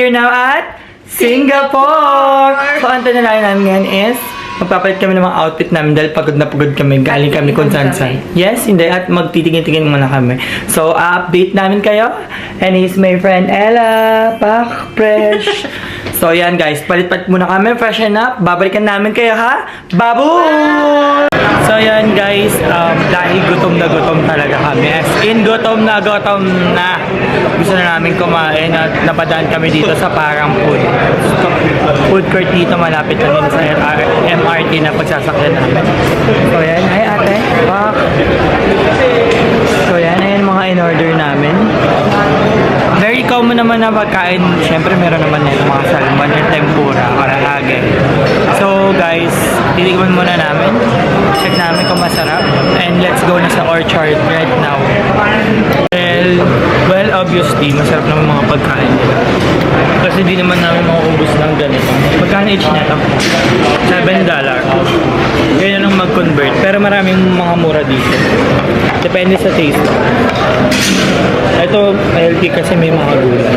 here now at Singapore! So, ang tinalayan namin ngayon is magpapalit kami ng mga outfit namin dahil pagod na pagod kami. Galing kami kung saan-saan. Yes, hindi. At magtitingin-tingin muna kami. So, update namin kayo. And he's my friend Ella. Pak, fresh. So, yan guys. Palit-palit muna kami. Freshen up. Babalikan namin kayo ha. Babu! So, yan guys. Dahil gutom na gutom talaga kami. As in, gutom na. Gusto na namin kumain at napadaan kami dito sa parang food court dito. Malapit na din sa MRT na pagsasakyan namin. So, yan. Ay, ate. Pak. So, yan. Ayan mga in-order namin. Very common naman na pagkain. Siyempre, meron naman nito mga salmon or tempura, karahage. So, guys, titikman muna namin. Check namin kung masarap. And let's go na sa orchard right now. Well, obviously, masarap naman mga pagkain nila. Kasi di naman namin mauubos ng ganito. Pagkano each nito? $7. Ganyan lang mag-convert. Pero maraming mga mura dito. Depende sa taste. Ito, healthy kasi may mga gulay.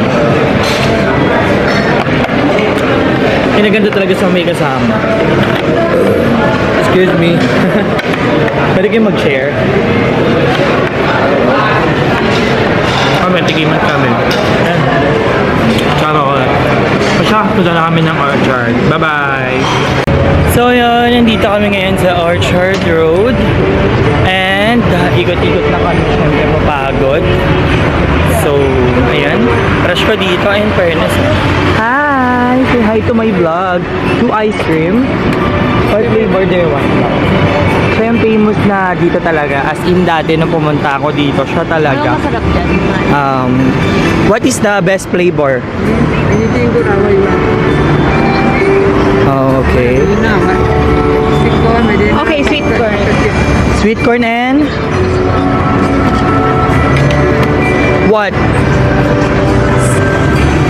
Kinaganda talaga sa may kasama. Excuse me. Pwede kayo mag-share? Kami, tigiman kami. Ayan. Tsaka ko lang. Punta na kami ng orchard. Bye-bye! So yun, nandito kami ngayon sa Orchard Road. And ikot-ikot na kami. Siyempre mapagod. So, ayan. Rush ko dito in fairness. Hi! Say hi to my vlog. To ice cream. What flavor do you want? So yung famous na dito talaga. As in dati nung pumunta ako dito, siya talaga. Ano masarap dyan? What is the best flavor? Anything ko raway lang. Oh, okay. Sweet corn, okay, sweet corn. Sweet corn and? What?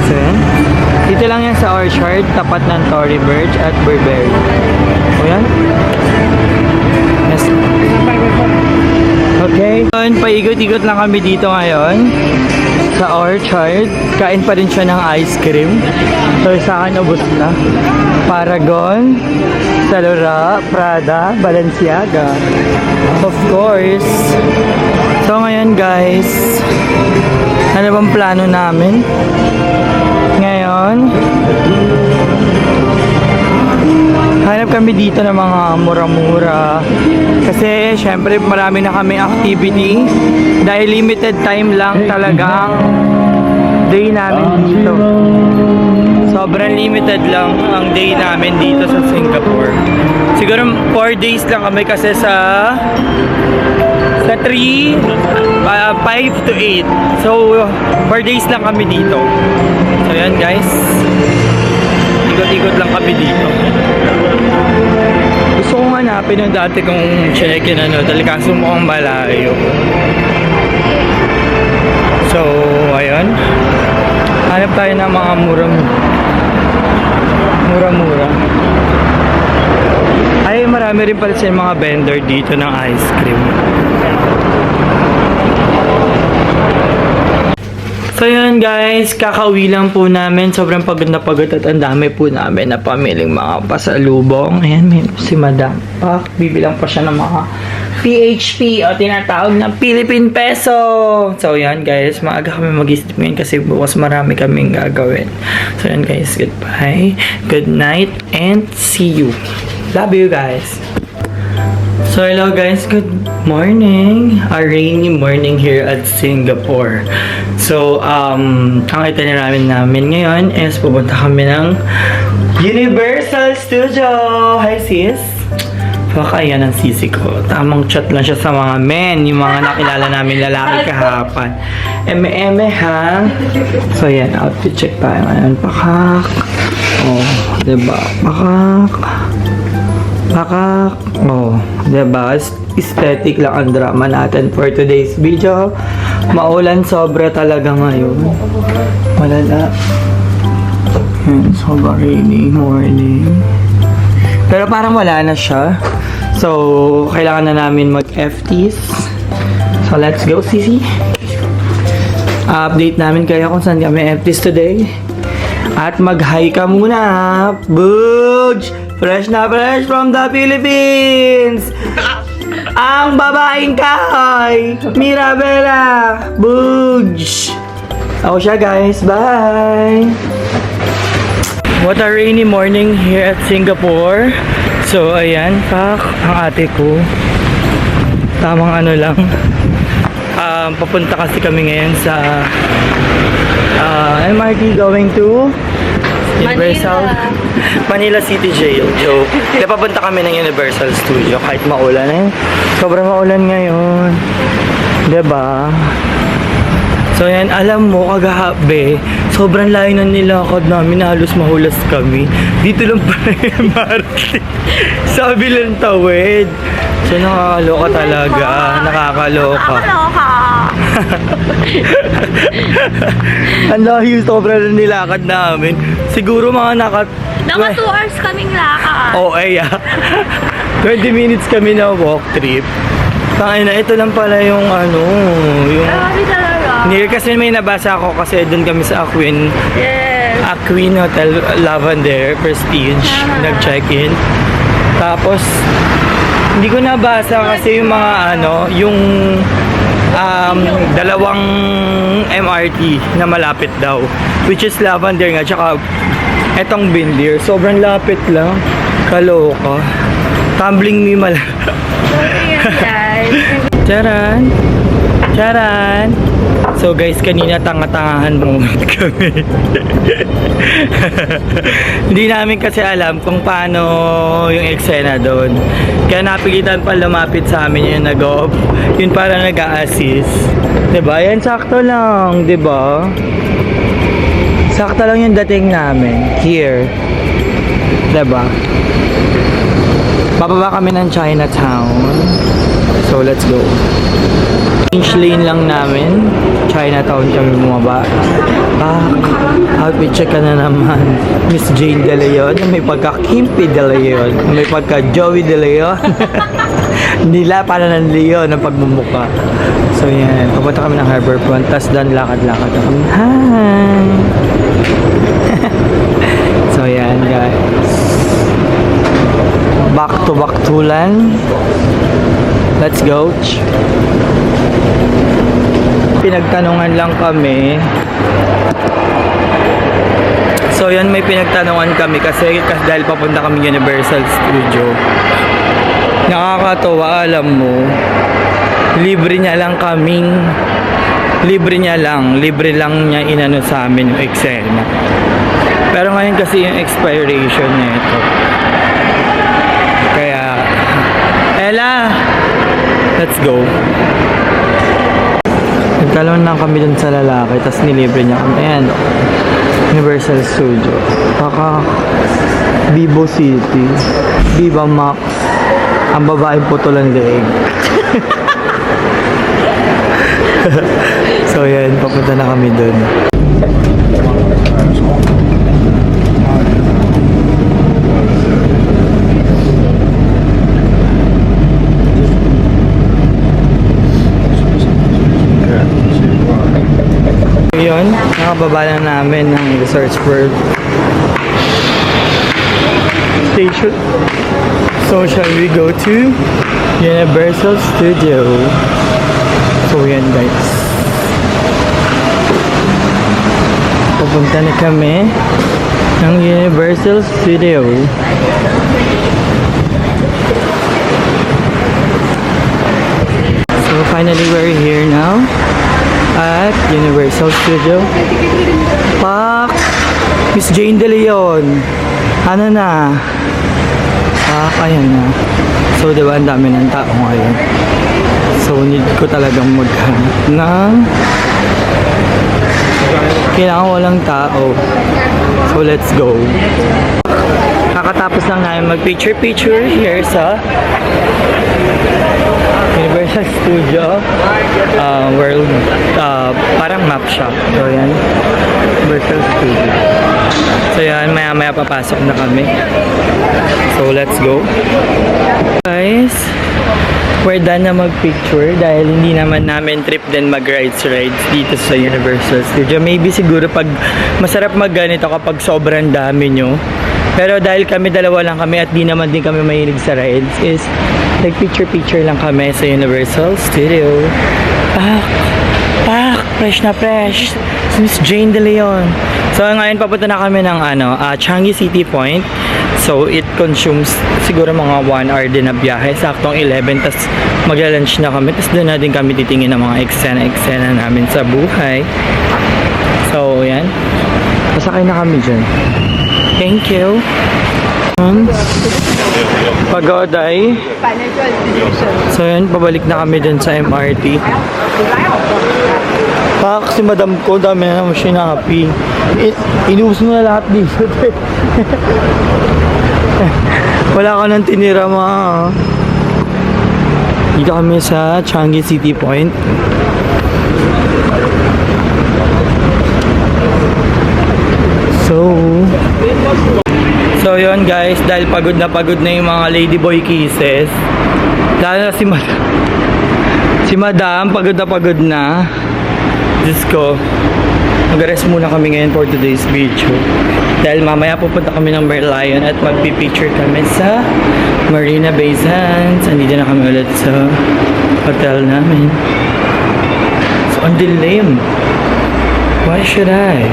So yan. Dito lang yan sa Orchard, tapat ng Tory Burch at Burberry. O yan? Yes. Okay. Paikot-ikot lang kami dito ngayon sa Orchard. Kain pa rin siya ng ice cream. So sa akin ubos na. Paragon, Salora, Prada, Balenciaga. Of course. So ngayon guys, ano bang plano namin? Ngayon, hanap kami dito ng mga mura-mura. Kasi syempre marami na kami activity. Dahil limited time lang talaga ang day namin dito. Sobrang limited lang ang day namin dito sa Singapore. Siguro 4 days lang kami kasi sa 5 to 8. So 4 days lang kami dito. So yan guys. Ikot-ikot lang kami dito. Gusto kong hanapin yung dati kong check-in dahil kaso mukhang malayo. So ayun. Hanap tayo ng mga mura-mura. Ay, marami rin pala sa mga vendor dito ng ice cream. So yun guys, kakauwi lang po namin. Sobrang pagod na pagod at ang dami po namin na pamiling mga pasalubong. Ayan, may si Madam Pak. Bibilang pa siya ng mga PHP o tinatawag na Philippine Peso. So yan guys, maaga kami mag-isip ngayon kasi bukas marami kaming gagawin. So yan guys, goodbye, good night, and see you. Love you guys. So hello guys, good morning. A rainy morning here at Singapore. So ang itineramin namin ngayon is pupunta kami ng Universal Studio. Hi sis. Baka yan ang sisi ko. Tamang chat lang siya sa mga men. Yung mga nakilala namin lalaki kahapon. Eme ha. So yan, outfit check tayo ngayon. Pakak. Oh, diba? Pakak. Oh, diba? Aesthetic lang ang drama natin for today's video. Maulan sobra talaga ngayon. Malala. Sobrang rainy morning. Pero parang wala na siya. So, kailangan na namin mag-FTs. So, let's go, Sisi. Update namin kayo kung saan kami FTs today. At mag-hi ka muna. Budge! Fresh na fresh from the Philippines! Ang babaeng kahoy! Mirabella! Budge! Ako siya guys. Bye! What a rainy morning here at Singapore. So, ayan, pak, ang ate ko. Tamang ano lang. Papunta kasi kami ngayon sa MRT going to Universal Manila City Jail. Joke. Kaya papunta kami ng Universal Studio kahit maulan eh. Sobrang maulan ngayon. Diba? So yan, alam mo, kagabi, sobrang layo na nilakad namin, halos mahulas kami. Dito lang pala yung MRT. Sa kabilang tawid. So nakakaloka talaga. Nakakaloka. Ang layo, sobrang na nilakad namin. Siguro mga Naka 2 hours kaming lakad. Oh, ay 20 minutes kami na walk trip. Tangina, ito lang pala yung ano, yung Grabe talaga. near kasi may nabasa ako kasi doon kami sa Aquin Yes. Hotel Lavender Prestige nag-check-in. Tapos hindi ko nabasa kasi yung mga ano, yung dalawang MRT na malapit daw, which is Lavender nga tsaka etong Bindir. Sobrang lapit lang. Kaloka. Tumbling me Okay, guys. Charan! Charan! So guys, kanina tanga-tangahan moment kami. Hindi namin kasi alam kung paano yung eksena doon. Kaya napilitan pa lumapit sa amin yung nag-off. Yun para nag-a-assist. Diba? Yan sakto lang, diba? Sakto lang yung dating namin. Here. Diba? Bababa kami ng Chinatown. So, let's go. Change lane lang namin. Chinatown kami bumaba. Outfit check ka na naman. Miss Jane De Leon. May pagka Kimpi De Leon. May pagka Joey De Leon. Nila para ng Leon ang pagmumuka. So, yan. Papunta kami ng Harborfront. Tapos doon lakad-lakad kami. Hi! So, yan guys. Back to Baktulan. Let's go. Pinagtanungan lang kami. So yan, may pinagtanungan kami kasi dahil papunta kami Universal Studio. Nakakatawa, alam mo. Libre niya lang niya inano sa amin yung eksena. Pero ngayon kasi yung expiration niya ito. Kaya Ella, let's go. Nagkalawin lang kami dun sa lalaki, tapos nilibre niya kami. Ayan, Universal Studio. Vivo City. Viva Max. Ang babaeng putulan leeg. So yan, papunta na kami dun. Yun, nakababa na namin ng Research World Station. So, shall we go to Universal Studio? So, yan guys. Pupunta na kami ng Universal Studio. So, finally, we're here now at Universal Studio. Pak! Miss Jane De Leon. Ano na? Pak, ayan na. So, diba, ang dami ng tao ngayon. So, need ko talagang maghanap ng kailangan walang tao. So, let's go. Kakatapos lang namin mag-picture-picture here sa Universal Studio World, parang map shop. So yan, Universal Studio. So yan, maya papasok na kami. So let's go. Guys, we're done na mag-picture dahil hindi naman namin trip din mag-rides dito sa Universal Studio. Maybe siguro pag masarap mag-ganito kapag sobrang dami nyo. Pero dahil kami dalawa lang kami at di naman din kami mahilig sa rides is nag-picture lang kami sa Universal Studio. Pak! Fresh na fresh! Miss Jane De Leon. So ngayon papunta na kami ng Changi City Point. So it consumes siguro mga 1 hour din na biyahe. Saktong 11. Tapos magla-lunch na kami. Tapos doon na din kami titingin ng mga eksena namin sa buhay. So yan. Pasakay na kami dyan. Thank you. Pagoday. Financial institution. So yan, pabalik na kami dun sa MRT. Si madam ko, dami na naman sinapi. Inuus mo na lahat dito. Wala ka nang tinira, ma. Dito kami sa Changi City Point. So yun guys, dahil pagod na yung mga ladyboy kisses. Lalo na si Madam, pagod na. Diyos ko, mag-rest muna kami ngayon for today's video. Dahil mamaya pupunta kami ng Merlion at magpipicture kami sa Marina Bay Sands. Andito na kami ulit sa hotel namin. So, ang dilim. Why should I?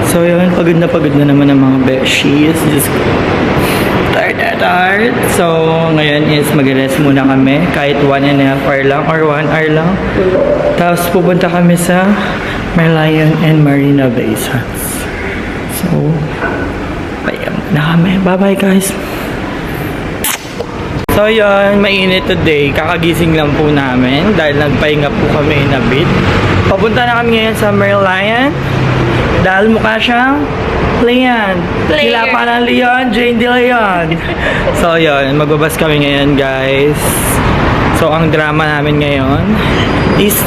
So yun, pagod na naman ang mga beshies. Just tired. So ngayon is mag-rest muna kami. Kahit 1.5 hour lang or 1 hour lang. Tapos pupunta kami sa Merlion and Marina Bay Sands. So, payam na kami. Bye-bye guys. So yun, mainit today. Kakagising lang po namin dahil nagpahinga po kami in a bit. Papunta na kami ngayon sa Merlion. Dahil mukha siyang Leon. Sila pa ng Leon, Jane De Leon. So yun, magbabas kami ngayon guys. So ang drama namin ngayon is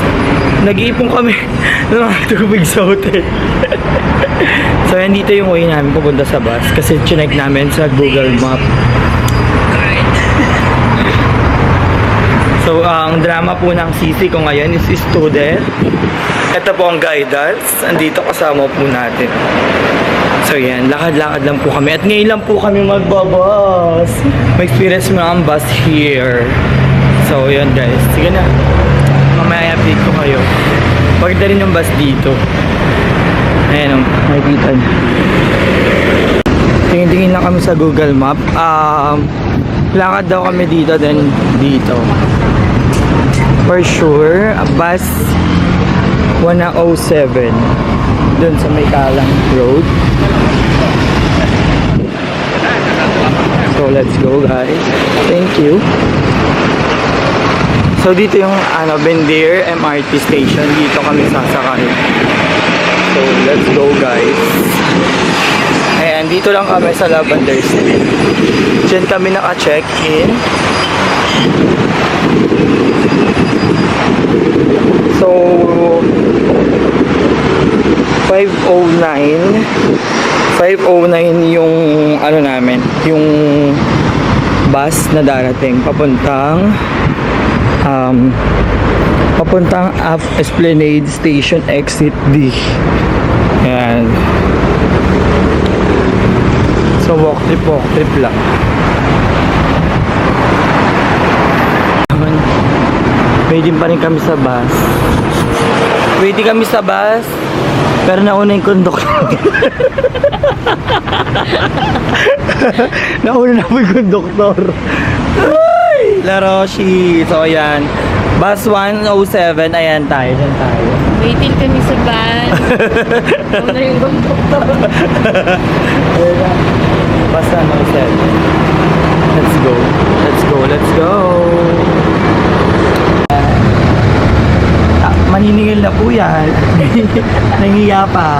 nag-iipon kami ng mga tubig sa hotel. So yan, dito yung way namin pupunta sa bus kasi chinek namin sa Google Map. So ang drama po ng sisi ko ngayon is student. Ito po ang guidance. Andito kasama po natin. So yan, lakad-lakad lang po kami. At ngayon lang po kami magbabus. May experience mo ang bus here. So yan guys. Sige na. Mamaya update ko kayo. Pagda rin yung bus dito. Ayan o. Nakikita niyo. Tingin-tingin lang kami sa Google Map. Lakad daw kami dito then dito. For sure, bus 107 dun sa may Kalang Road. So let's go guys. Thank you. So dito yung Bendir MRT station. Dito kami sasakay. So let's go guys. Ayan, dito lang kami sa Lavender Street. Diyan kami naka-check-in. So 5:09 yung namin, yung bus na darating papuntang Esplanade Station Exit D. Ayan. So walk trip lang. Waiting pa rin kami sa bus. Pero nauna yung konduktor. Nauna na po yung konduktor. Ay! Laroshi. So ayan. Bus 107. Ayan tayo. Diyan tayo. Waiting kami sa van. Nauna yung konduktor. Ayan na. Bus 107. Let's go. Maniningil na po yan. Nangiya pa.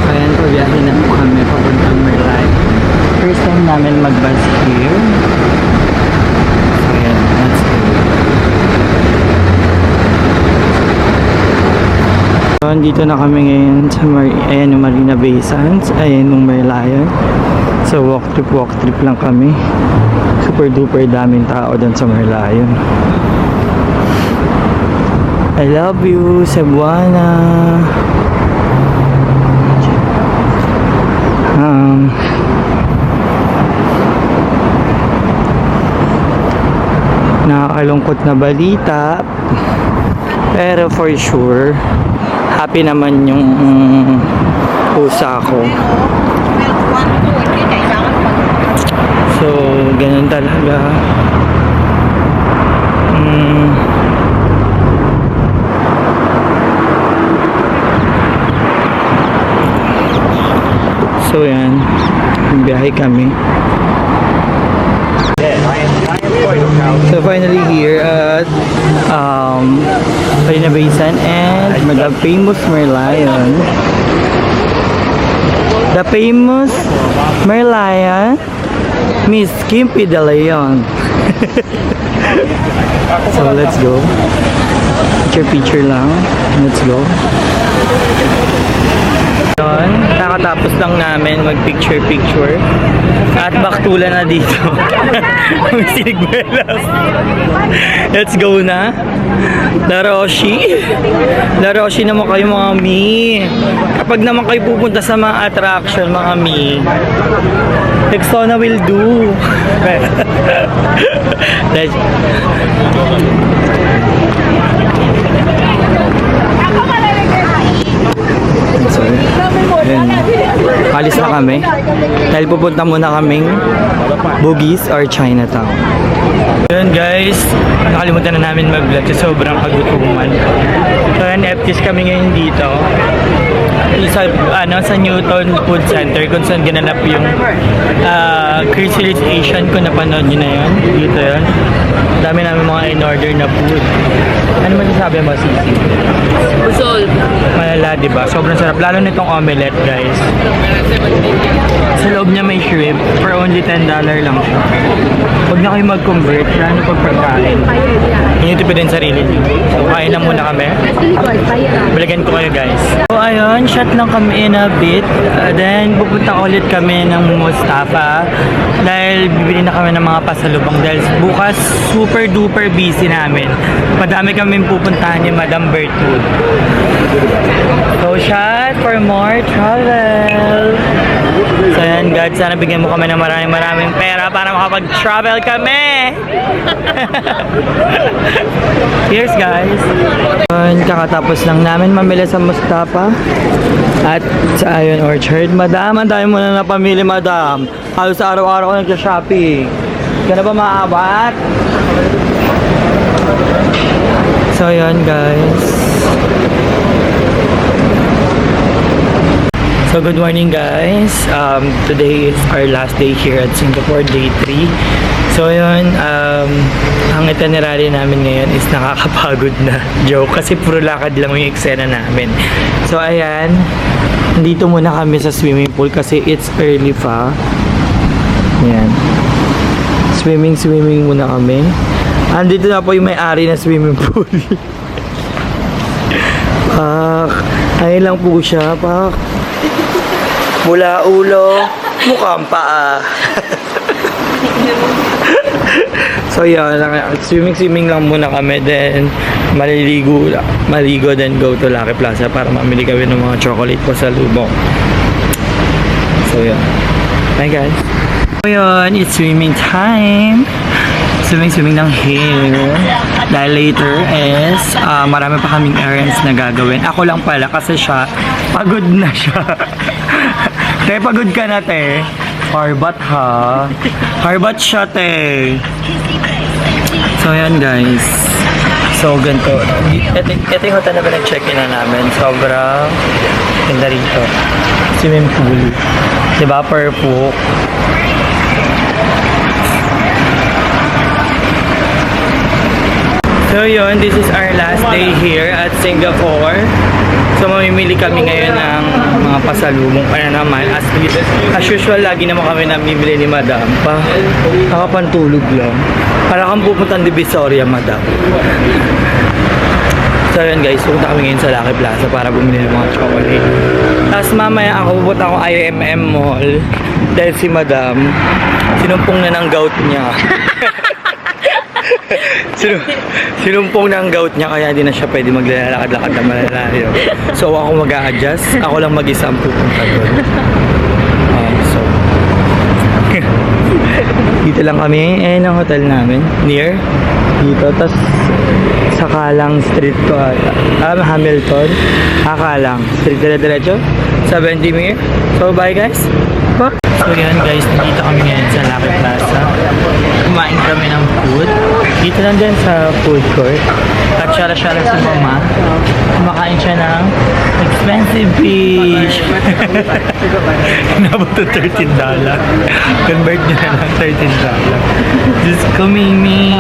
Ayan, pabiyahin na po kami papuntang Merlion. First time namin mag-bus here. Ayan, let's go. So, dito na kami ngayon sa yung Marina Bay Sands. Ayan yung Merlion. So walk trip lang kami. Super duper daming tao doon sa Merlion. I love you, Cebuana. Nakakalungkot na balita, pero for sure happy naman yung pusa ko. So ganun talaga. So yan, biyahe kami. So finally here at Marina Basin and the famous Merlion. The famous Merlion, Miss Kimpy De Leon. So let's go. Picture lang. Let's go. Yun, nakatapos lang namin mag-picture at baktulan na dito. Sinigmelas. Let's go na. La Roshi naman kayo mga mi. Kapag naman kayo pupunta sa mga attraction mga mi, Rexona will do. Let's Ayun. Alis na kami dahil pupunta muna kaming Bugis or Chinatown. Yun guys, nakalimutan na namin mag-vlog kasi sobrang kagutuman. So yan, FTS kami ngayon dito sa Newton Food Center kung saan ginanap yung Chrysalis Asian, kung napanood nyo na yun. Dito yun, dami namin mga in-order na food. Ano masasabi mo, Sisi? Busol. Malala, diba? Sobrang sarap. Lalo nitong omelette, guys. Sa loob niya may shrimp. For only $10 lang siya. Huwag na kayo mag-convert. Lalo pag pagkain. Inutipid din sarili niyo. So, kain na muna kami. Balikan ko kayo, guys. So, ayun. Shot lang kami in a bit. Then, pupunta ulit kami ng Mustafa. Dahil bibili na kami ng mga pasalubong. Dahil bukas, super duper busy namin. Madami kami pupuntahan ni Madam Bertud. So, shot for more travel. So, yan, God, sana bigyan mo kami ng maraming pera para makapag-travel kami. Cheers, guys. Yun, kakatapos lang namin mamili sa Mustafa at sa Ion Orchard. Madam, ang dami mo na napamili, madam. Halos araw-araw ko nag-shopping. Ka na ba maabat? So, yun, guys. So, good morning, guys. Today is our last day here at Singapore, day 3. So, yun, ang itinerary namin ngayon is nakakapagod na. Joke, kasi puro lakad lang yung eksena namin. So, ayan, dito muna kami sa swimming pool kasi it's early pa. Ayan. Swimming muna kami. Andito na po yung may-ari na swimming pool. Ayun lang po siya, pak. Mula ulo, mukhang paa. So yan, swimming lang muna kami, then maligo then go to Lucky Plaza para mamili kami ng mga chocolate pa sa lubong. So yan. Hi guys. So yun, it's swimming time. Swimming ng hair. Dahil later is marami pa kaming errands na gagawin. Ako lang pala kasi siya, pagod na siya. Te, pagod ka na, te. Harbat, ha? Harbat siya, te. So, yan, guys. So, ganito. Ito yung hotel na ba nag-check-in na namin. Sobrang ganda rito. Swimming pool. Diba, perfect. So yun, this is our last day here at Singapore. So mamimili kami ngayon ng mga pasalubong. Kaya naman, as usual, lagi naman kami namimili ni Madam. Nakapantulog lang. Para kang pupuntang Divisoria, Madam. So yun guys, pupunta kami ngayon sa Lucky Plaza para bumili ng mga chocolate. Tapos mamaya ako pupunta akong IMM Mall dahil si Madam sinumpong na ng gout niya. Sinumpong na ang gout niya kaya hindi na siya pwede maglalakad-lakad na malalayo. So ako mag-a-adjust, ako lang mag-isa ang pupunta doon. So dito lang kami, ang hotel namin, near dito, tas Sakalang Street to Hamilton, Akalang Street, dire-diretso 70 minutes. So bye guys. So yan guys, dito kami ngayon sa Lucky Plaza. Kumain kami ng food dito lang din sa food court. At syara-syara si mama, kumakain siya ng expensive fish. Inabot to $13. Convert nyo na lang $13. Just ko, Mimi.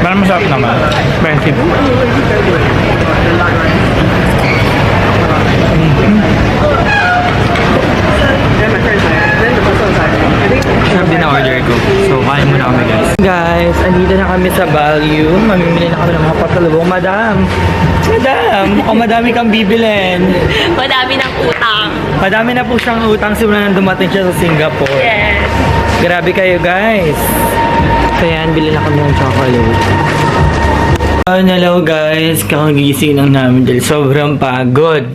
Parang masarap naman. Expensive. Sarap din na order ko. So, kain muna kami guys. Guys, andito na kami sa Value. Mamimili na kami ng mga pasalubong. Madam! Mukhang madami kang bibilin. Madami ng utang. Madami na po siyang utang simula nang dumating siya sa Singapore. Yes. Grabe kayo guys. So yan, bili na kami ng chocolate. Hello guys, kakagising lang namin dahil sobrang pagod.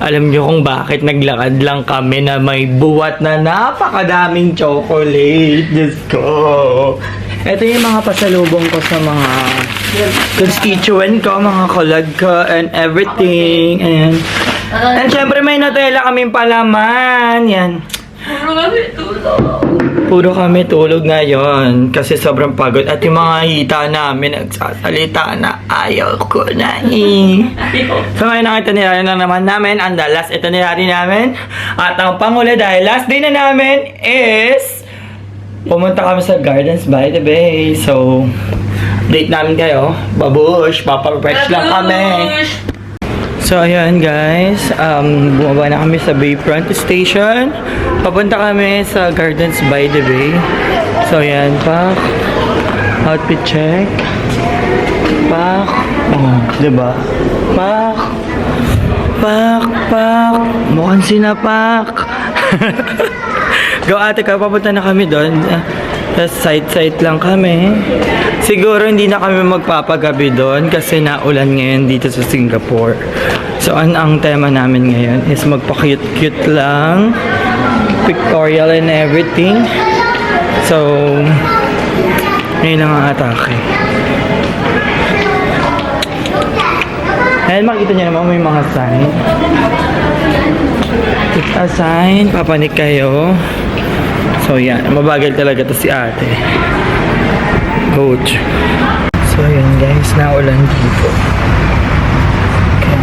Alam niyo kung bakit naglakad lang kami na may buwat na napakadaming chocolate. Diyos ko. Ito yung mga pasalubong ko sa mga constituent ko, mga collab ko, and everything. And syempre may Nutella kaming palaman. Yan. Puro kami tulog ngayon kasi sobrang pagod at yung mga hita namin nagsasalita na ayaw ko na So ngayon ang itinerary na naman namin, ang the last itinerary namin at ang panghuli dahil last day na namin is pumunta kami sa Gardens by the Bay. So date namin kayo, babush, papaperch lang kami. So ayan guys, bumaba na kami sa Bayfront Station. Papunta kami sa Gardens by the Bay. So ayan, pak. Outfit check. Pak. Oh, diba? Pak. Pak, pak. Mukhang sinapak. Go ate ka, papunta na kami doon. Tapos side lang kami. Siguro hindi na kami magpapagabi doon kasi naulan ngayon dito sa Singapore. So ang tema namin ngayon is magpa-cute-cute lang, pictorial and everything. So ngayon lang ang atake. Ayan, makita nyo naman may mga sign. It's a sign, papanik kayo. So yan, mabagal talaga to si ate. Coach. So yan guys, naulan dito. Okay.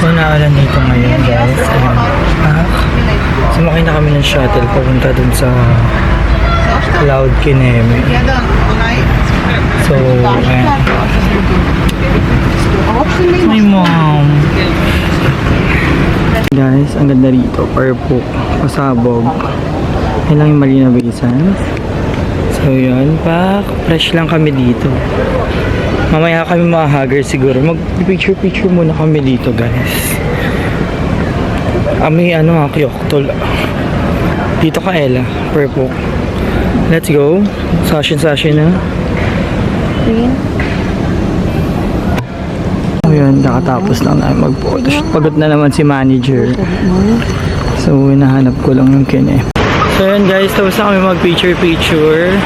So naulan dito ngayon guys. Ayan. Sumakay na kami ng shuttle papunta dun sa Cloud Kineme. So, ayan. My mom. Guys, ang ganda rito. Parpok, pasabog. Yan lang yung Marina Bay Sands. So, yun. Fresh lang kami dito. Mamaya kami mahagger siguro. Mag-picture muna kami dito, guys. May Kyoktol. Dito ka, Ella. Parpok. Let's go. Sashin na. Ayan, nakatapos lang na mag-photoshoot. Pagod na naman si manager. So, hinahanap ko lang yung kine. So, ayan guys, tapos na kami mag-picture.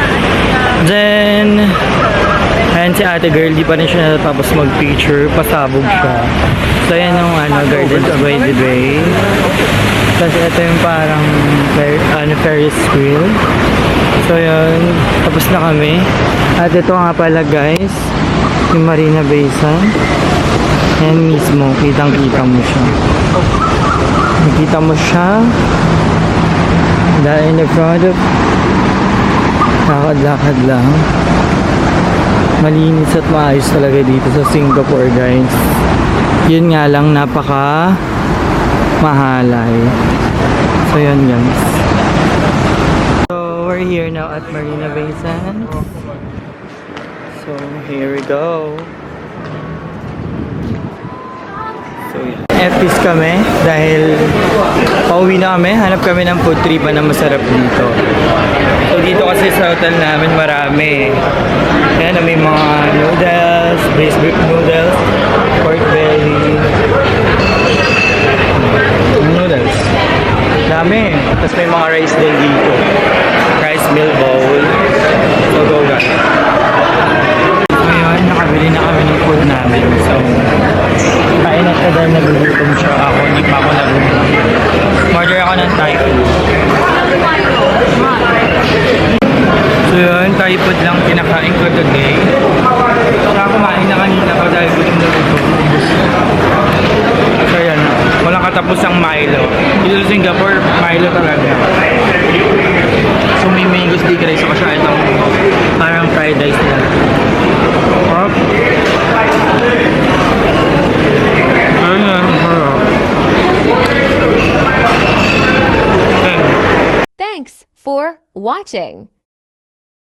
Then, ayan si ate girl, di pa rin siya natapos mag-picture. Pasabog siya. So, ayan yung Gardens by the Bay. Tapos ito yung parang Ferris wheel. So, ayan, tapos na kami. At ito nga pala guys, yung Marina Bay Sands. Ayan mismo, kitang-kita mo siya. Nakita mo siya. Dahil in the front of lakad-lakad lang. Malinis at maayos talaga dito sa Singapore guys. Yun nga lang, napaka mahalay. So So yan guys. So we're here now at Marina Bay Sands. So here we go. So yan. Epis kami dahil pauwi na kami. Hanap kami ng food trip na masarap dito. So dito kasi sa hotel namin marami. Yan, may mga noodles, braised beef noodles, pork belly, noodles. Dami. Tapos may mga rice din dito. Rice meal bowl. So go guys. Ngayon, nakabili na kami ng food namin. So, kain at dahil nagugutom siya ako. Hindi pa ako nagugutom. Order ako ng Thai food. So yun, Thai food lang kinakain ko today. Saka kumain na kanina ko dahil gutom na gutom. So yan, walang katapusang Milo. Dito sa Singapore, Milo talaga. So may mango sticky rice ako siya. Itong parang fried rice na. Sarap. Ayun na, sarap. Thanks for watching.